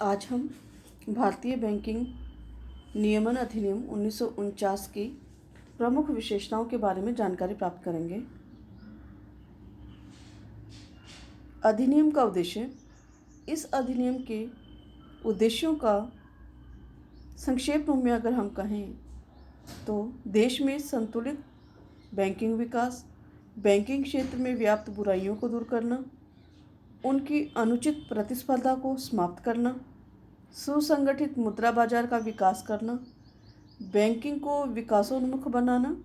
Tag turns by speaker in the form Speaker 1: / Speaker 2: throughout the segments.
Speaker 1: आज हम भारतीय बैंकिंग नियमन अधिनियम 1949 की प्रमुख विशेषताओं के बारे में जानकारी प्राप्त करेंगे। अधिनियम का उद्देश्य। इस अधिनियम के उद्देश्यों का संक्षेप में अगर हम कहें तो देश में संतुलित बैंकिंग विकास, बैंकिंग क्षेत्र में व्याप्त बुराइयों को दूर करना, उनकी अनुचित प्रतिस्पर्धा को समाप्त करना, सुसंगठित मुद्रा बाजार का विकास करना, बैंकिंग को विकासोन्मुख बनाना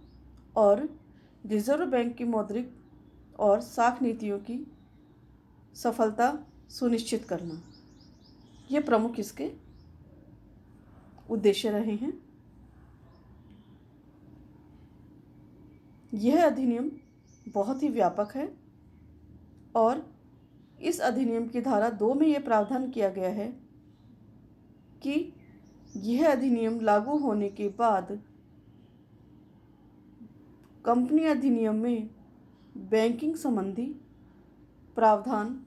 Speaker 1: और रिजर्व बैंक की मौद्रिक और साख नीतियों की सफलता सुनिश्चित करना, ये प्रमुख इसके उद्देश्य रहे हैं। यह अधिनियम बहुत ही व्यापक है और इस अधिनियम की धारा 2 में यह प्रावधान किया गया है कि यह अधिनियम लागू होने के बाद कंपनी अधिनियम में बैंकिंग संबंधी प्रावधान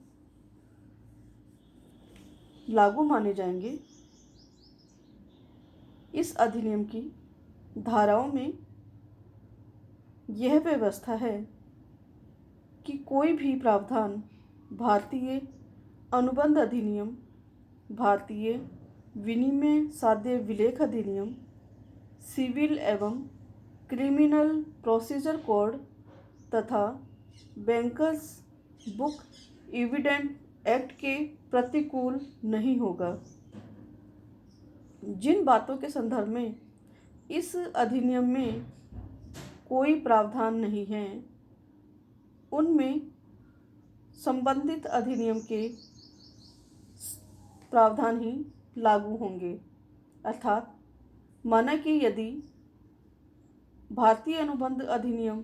Speaker 1: लागू माने जाएंगे। इस अधिनियम की धाराओं में यह व्यवस्था है कि कोई भी प्रावधान भारतीय अनुबंध अधिनियम, भारतीय विनिमय साध्य विलेख अधिनियम, सिविल एवं क्रिमिनल प्रोसीजर कोड तथा बैंकर्स बुक एविडेंट एक्ट के प्रतिकूल नहीं होगा। जिन बातों के संदर्भ में इस अधिनियम में कोई प्रावधान नहीं है, उनमें संबंधित अधिनियम के प्रावधान ही लागू होंगे। अर्थात माना कि यदि भारतीय अनुबंध अधिनियम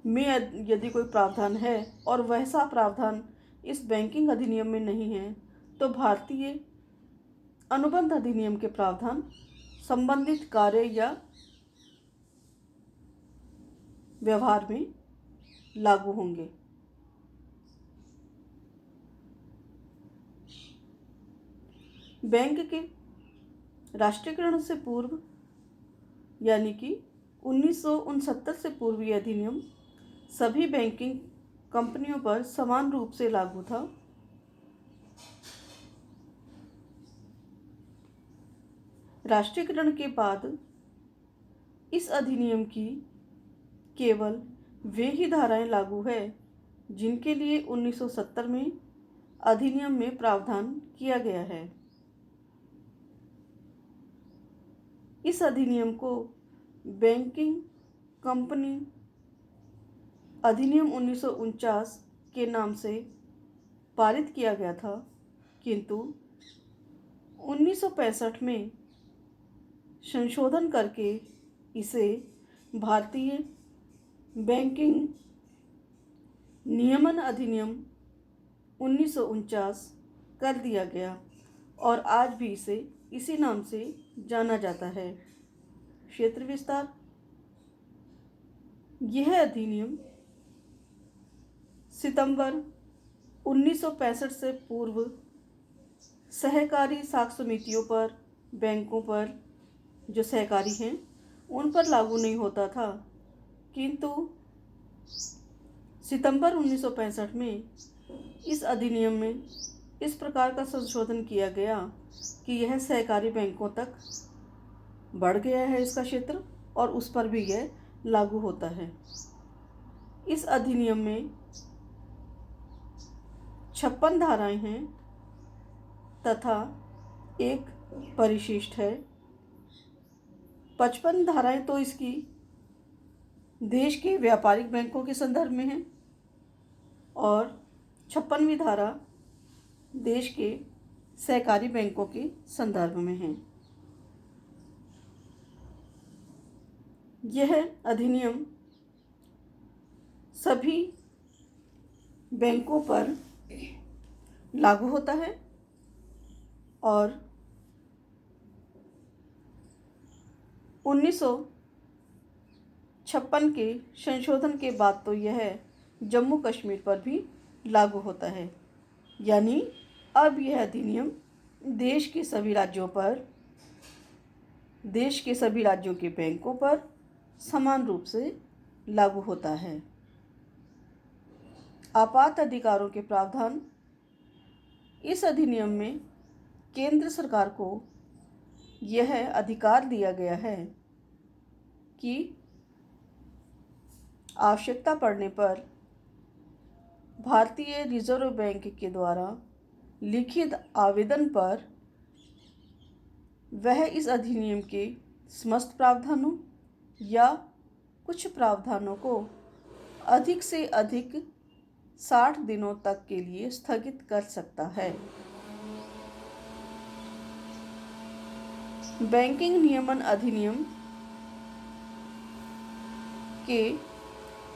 Speaker 1: में यदि कोई प्रावधान है और वैसा प्रावधान इस बैंकिंग अधिनियम में नहीं है, तो भारतीय अनुबंध अधिनियम के प्रावधान संबंधित कार्य या व्यवहार में लागू होंगे। बैंक के राष्ट्रीयकरण से पूर्व यानी कि 1969 से पूर्व यह अधिनियम सभी बैंकिंग कंपनियों पर समान रूप से लागू था। राष्ट्रीयकरण के बाद इस अधिनियम की केवल वे ही धाराएं लागू है जिनके लिए 1970 में अधिनियम में प्रावधान किया गया है। इस अधिनियम को बैंकिंग कंपनी अधिनियम 1949 के नाम से पारित किया गया था, किंतु 1965 में संशोधन करके इसे भारतीय बैंकिंग नियमन अधिनियम 1949 कर दिया गया और आज भी इसे इसी नाम से जाना जाता है। क्षेत्र विस्तार। यह अधिनियम सितंबर 1965 से पूर्व सहकारी साख समितियों पर, बैंकों पर जो सहकारी हैं उन पर लागू नहीं होता था, किंतु सितंबर 1965 में इस अधिनियम में इस प्रकार का संशोधन किया गया कि यह सहकारी बैंकों तक बढ़ गया है इसका क्षेत्र और उस पर भी यह लागू होता है। इस अधिनियम में 56 धाराएं हैं तथा एक परिशिष्ट है। 55 धाराएं तो इसकी देश के व्यापारिक बैंकों के संदर्भ में है और 56वीं धारा देश के सहकारी बैंकों के संदर्भ में है। यह अधिनियम सभी बैंकों पर लागू होता है और 1956 के संशोधन के बाद तो यह जम्मू कश्मीर पर भी लागू होता है। यानी अब यह अधिनियम देश के सभी राज्यों के बैंकों पर समान रूप से लागू होता है। आपात अधिकारों के प्रावधान। इस अधिनियम में केंद्र सरकार को यह अधिकार दिया गया है कि आवश्यकता पड़ने पर भारतीय रिजर्व बैंक के द्वारा लिखित आवेदन पर वह इस अधिनियम के समस्त प्रावधानों या कुछ प्रावधानों को अधिक से अधिक 60 दिनों तक के लिए स्थगित कर सकता है। बैंकिंग नियमन अधिनियम के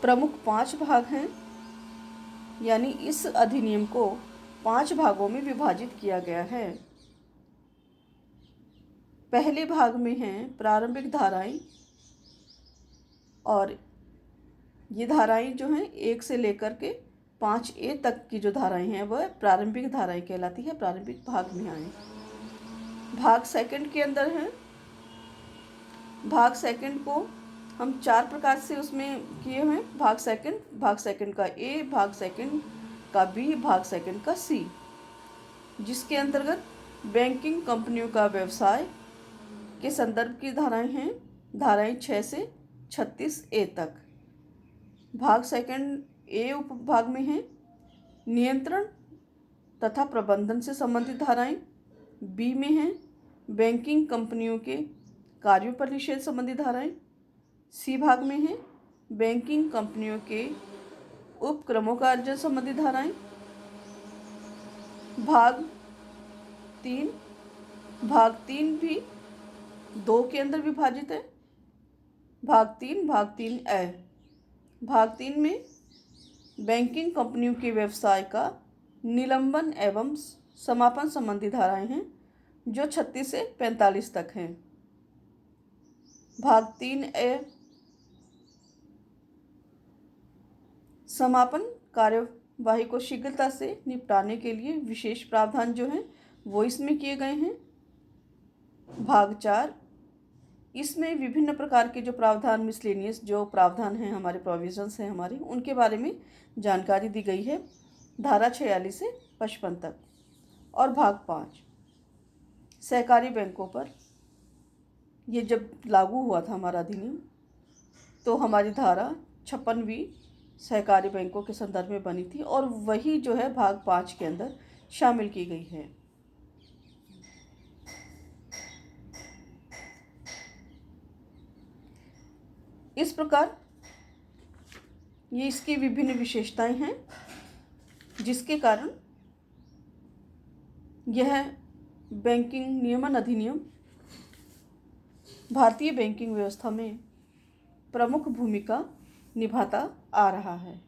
Speaker 1: प्रमुख 5 भाग हैं, यानी इस अधिनियम को 5 भागों में विभाजित किया गया है। पहले भाग में हैं प्रारंभिक धाराएं, और ये धाराएं जो हैं 1 से लेकर के 5A तक की जो धाराएं हैं वह प्रारंभिक धाराएं कहलाती है, प्रारंभिक भाग में आए। भाग सेकंड के अंदर है। भाग सेकंड को हम 4 प्रकार से उसमें किए हुए हैं। भाग सेकंड का A, भाग सेकंड का B, भाग सेकंड का C, जिसके अंतर्गत बैंकिंग कंपनियों का व्यवसाय के संदर्भ की धाराएं हैं, धाराएं 6 से 36A तक। भाग सेकंड A उपभाग में है नियंत्रण तथा प्रबंधन से संबंधित धाराएं। B में है बैंकिंग कंपनियों के कार्यों पर निषेध संबंधी धाराएं। C भाग में है बैंकिंग कंपनियों के उपक्रमों का अर्जन संबंधी धाराएं। भाग 3 भी 2 के अंदर विभाजित है। भाग 3A। भाग 3 में बैंकिंग कंपनियों के व्यवसाय का निलंबन एवं समापन संबंधी धाराएं हैं, जो 36 से 45 तक हैं। भाग 3A समापन कार्यवाही को शीघ्रता से निपटाने के लिए विशेष प्रावधान जो हैं वो इसमें किए गए हैं। भाग 4 इसमें विभिन्न प्रकार के जो प्रावधान, मिसलेनियस जो प्रावधान हैं, हमारे प्रोविजंस हैं हमारे, उनके बारे में जानकारी दी गई है, धारा 46 से 55 तक। और भाग 5 सहकारी बैंकों पर ये जब लागू हुआ था हमारा अधिनियम, तो हमारी धारा 56वीं सहकारी बैंकों के संदर्भ में बनी थी, और वही जो है भाग 5 के अंदर शामिल की गई है। इस प्रकार ये इसकी विभिन्न विशेषताएं हैं, जिसके कारण यह बैंकिंग नियमन अधिनियम भारतीय बैंकिंग व्यवस्था में प्रमुख भूमिका निभाता आ रहा है।